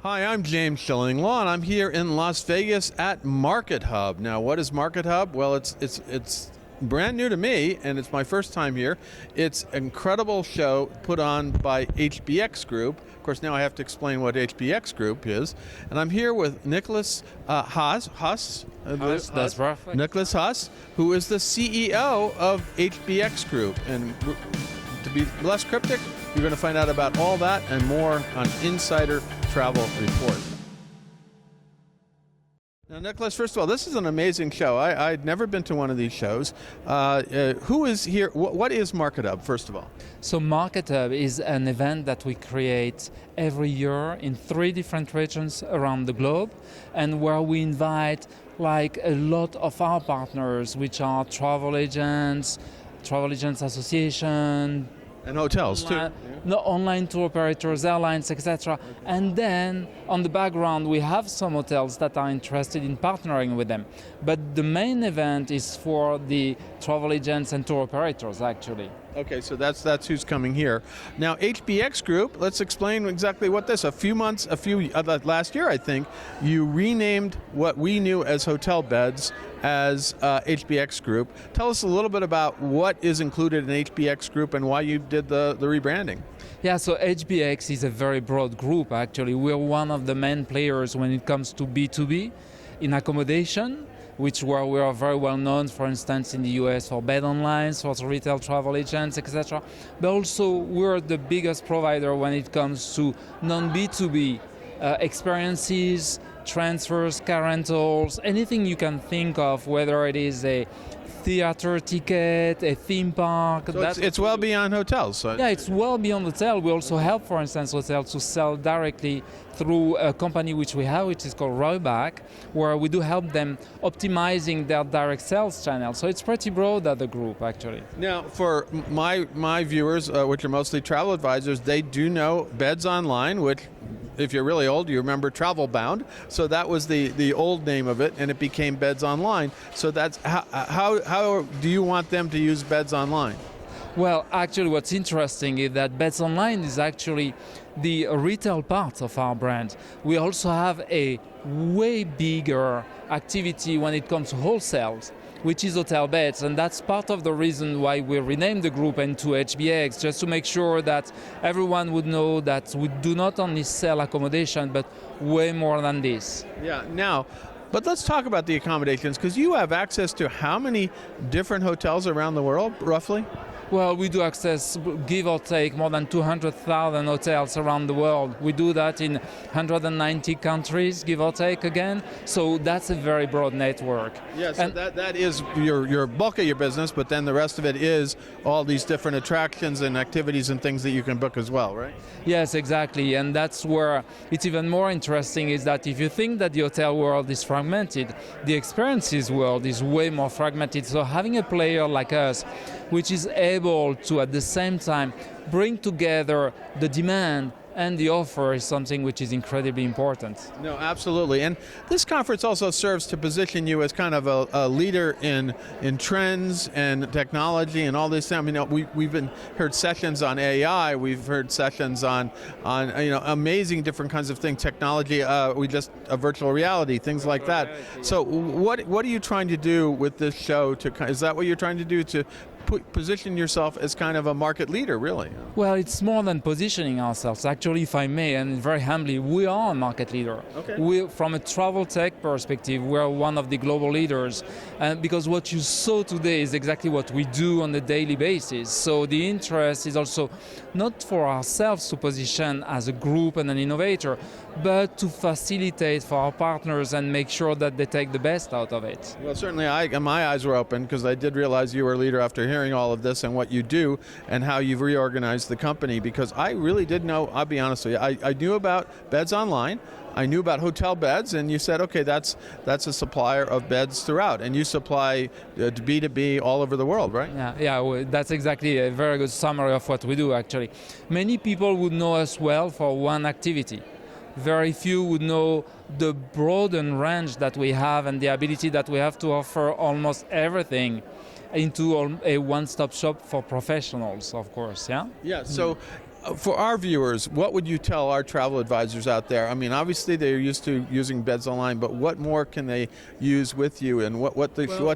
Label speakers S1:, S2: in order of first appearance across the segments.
S1: Hi, I'm James Schilling-Law, and I'm here in Las Vegas at Market Hub. Now, what is Market Hub? Well, it's brand new to me, and it's my first time here. It's an incredible show put on by HBX Group. Of course, now I have to explain what HBX Group is. And I'm here with Nicholas Haas.
S2: That's perfect.
S1: Nicholas Haas, who is the CEO of HBX Group. And to be less cryptic, you're going to find out about all that and more on Insider Travel Report. Now, Nicholas, first of all, this is an amazing show. I'd never been to one of these shows. Who is here? What is Market Hub, first of all?
S2: So Market Hub is an event that we create every year in 3 different regions around the globe, and where we invite like a lot of our partners, which are travel agents association,
S1: and hotels too.
S2: No, online tour operators, airlines, etc. Okay. And then on the background, we have some hotels that are interested in partnering with them. But the main event is for the travel agents and tour operators, actually.
S1: Okay, so that's who's coming here. Now, HBX Group, let's explain exactly what this. Last year, I think, you renamed what we knew as hotel beds as HBX Group. Tell us a little bit about what is included in HBX Group and why you did the rebranding.
S2: Yeah, so HBX is a very broad group, actually. We're one of the main players when it comes to B2B in accommodation, where we are very well known, for instance, in the US for bed online, for retail travel agents, etc. But also, we're the biggest provider when it comes to non-B2B experiences, transfers, car rentals, anything you can think of, whether it is a theater ticket, a theme park.
S1: So it's well beyond hotels. So.
S2: Yeah, it's well beyond hotel. We also help, for instance, hotels to sell directly through a company which we have, which is called Royback, where we do help them optimizing their direct sales channel. So it's pretty broad at the group, actually.
S1: Now, for my viewers, which are mostly travel advisors, they do know Beds Online, which, if you're really old, you remember Travel Bound. So that was the old name of it, and it became Beds Online. So that's how do you want them to use Beds Online?
S2: Well, actually, what's interesting is that Beds Online is actually the retail part of our brand. We also have a way bigger activity when it comes to wholesale, which is hotel beds, and that's part of the reason why we renamed the group into HBX, just to make sure that everyone would know that we do not only sell accommodation, but way more than this.
S1: Yeah, now, but let's talk about the accommodations, because you have access to how many different hotels around the world, roughly?
S2: Well, we do access, give or take, more than 200,000 hotels around the world. We do that in 190 countries, give or take again. So that's a very broad network.
S1: Yes, and that is your bulk of your business, but then the rest of it is all these different attractions and activities and things that you can book as well, right?
S2: Yes, exactly. And that's where it's even more interesting, is that if you think that the hotel world is fragmented, the experiences world is way more fragmented. So having a player like us, which is able to, at the same time, bring together the demand and the offer, is something which is incredibly important.
S1: No, absolutely. And this conference also serves to position you as kind of a leader in trends and technology and all this. I mean, we've heard sessions on AI. We've heard sessions on amazing different kinds of things, technology. Virtual reality, things like that. So, what are you trying to do with this show? Is that what you're trying to do to position yourself as kind of a market leader, really?
S2: Well, it's more than positioning ourselves. Actually, if I may, and very humbly, we are a market leader. Okay. From a travel tech perspective, we're one of the global leaders, because what you saw today is exactly what we do on a daily basis. So the interest is also not for ourselves to position as a group and an innovator, but to facilitate for our partners and make sure that they take the best out of it.
S1: Well, certainly my eyes were open, because I did realize you were a leader after hearing all of this and what you do and how you've reorganized the company, because I really did know, I'll be honest with you, I knew about Beds Online, I knew about hotel beds, and you said, okay, that's a supplier of beds throughout, and you supply to B2B all over the world, right?
S2: Yeah, well, that's exactly a very good summary of what we do, actually. Many people would know us well for one activity. Very few would know the broadened range that we have and the ability that we have to offer almost everything into a one-stop shop for professionals, of course, yeah?
S1: Yeah, so For our viewers, what would you tell our travel advisors out there? I mean, obviously they're used to using beds online, but what more can they use with you, and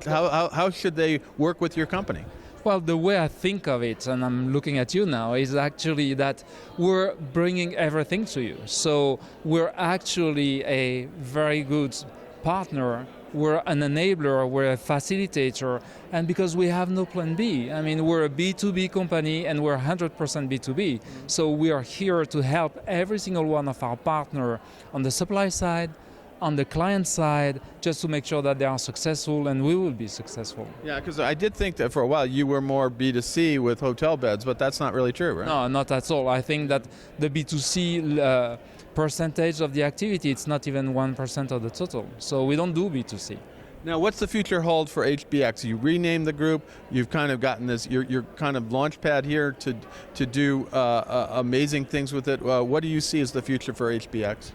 S1: how should they work with your company?
S2: Well, the way I think of it, and I'm looking at you now, is actually that we're bringing everything to you. So we're actually a very good partner. We're an enabler, we're a facilitator, and because we have no plan B. I mean, we're a B2B company and we're 100% B2B. So we are here to help every single one of our partners on the supply side, on the client side, just to make sure that they are successful and we will be successful.
S1: Yeah, because I did think that for a while you were more B2C with hotel beds, but that's not really true, right?
S2: No, not at all. I think that the B2C percentage of the activity, it's not even 1% of the total. So we don't do B2C.
S1: Now, what's the future hold for HBX? You renamed the group. You've kind of gotten this. You're kind of launch pad here to do amazing things with it. What do you see as the future for HBX?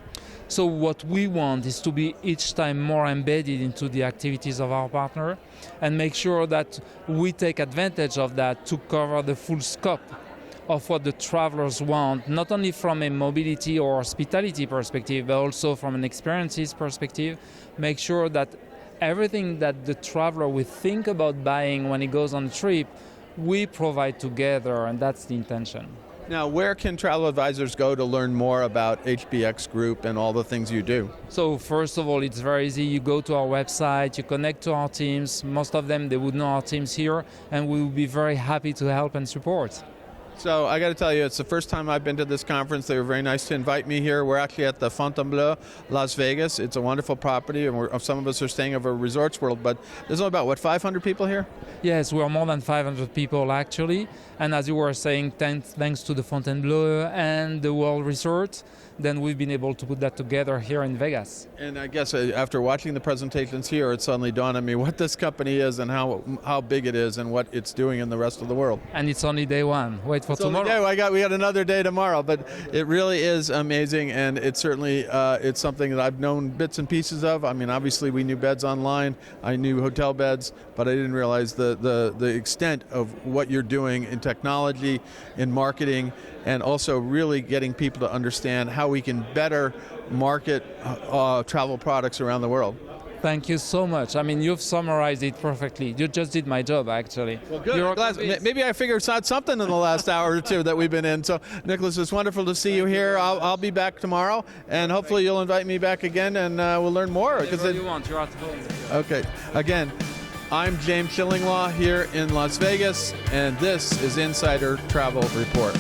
S2: So what we want is to be each time more embedded into the activities of our partner and make sure that we take advantage of that to cover the full scope of what the travelers want, not only from a mobility or hospitality perspective, but also from an experiences perspective. Make sure that everything that the traveler will think about buying when he goes on a trip, we provide together, and that's the intention.
S1: Now, where can travel advisors go to learn more about HBX Group and all the things you do?
S2: So first of all, it's very easy. You go to our website, you connect to our teams. Most of them, they would know our teams here, and we will be very happy to help and support.
S1: So I got to tell you, it's the first time I've been to this conference. They were very nice to invite me here. We're actually at the Fontainebleau, Las Vegas. It's a wonderful property, and some of us are staying over Resorts World, but there's about, 500 people here?
S2: Yes, we're more than 500 people actually. And as you were saying, thanks to the Fontainebleau and the World Resort, then we've been able to put that together here in Vegas.
S1: And I guess after watching the presentations here, it suddenly dawned on me what this company is and how big it is and what it's doing in the rest of the world.
S2: And it's only day one. Wait for tomorrow.
S1: We got another day tomorrow, but it really is amazing, and it's certainly it's something that I've known bits and pieces of. I mean, obviously we knew beds online, I knew hotel beds, but I didn't realize the extent of what you're doing in technology, in marketing, and also really getting people to understand how we can better market travel products around the world.
S2: Thank you so much. I mean, you've summarized it perfectly. You just did my job, actually.
S1: Well, good. Maybe I figured out something in the last hour or two that we've been in. So, Nicholas, it's wonderful to see you here. I'll be back tomorrow, and hopefully you'll invite me back again, and we'll learn more.
S2: Whatever you want. You're at home.
S1: Okay. Again, I'm James Shillinglaw here in Las Vegas, and this is Insider Travel Report.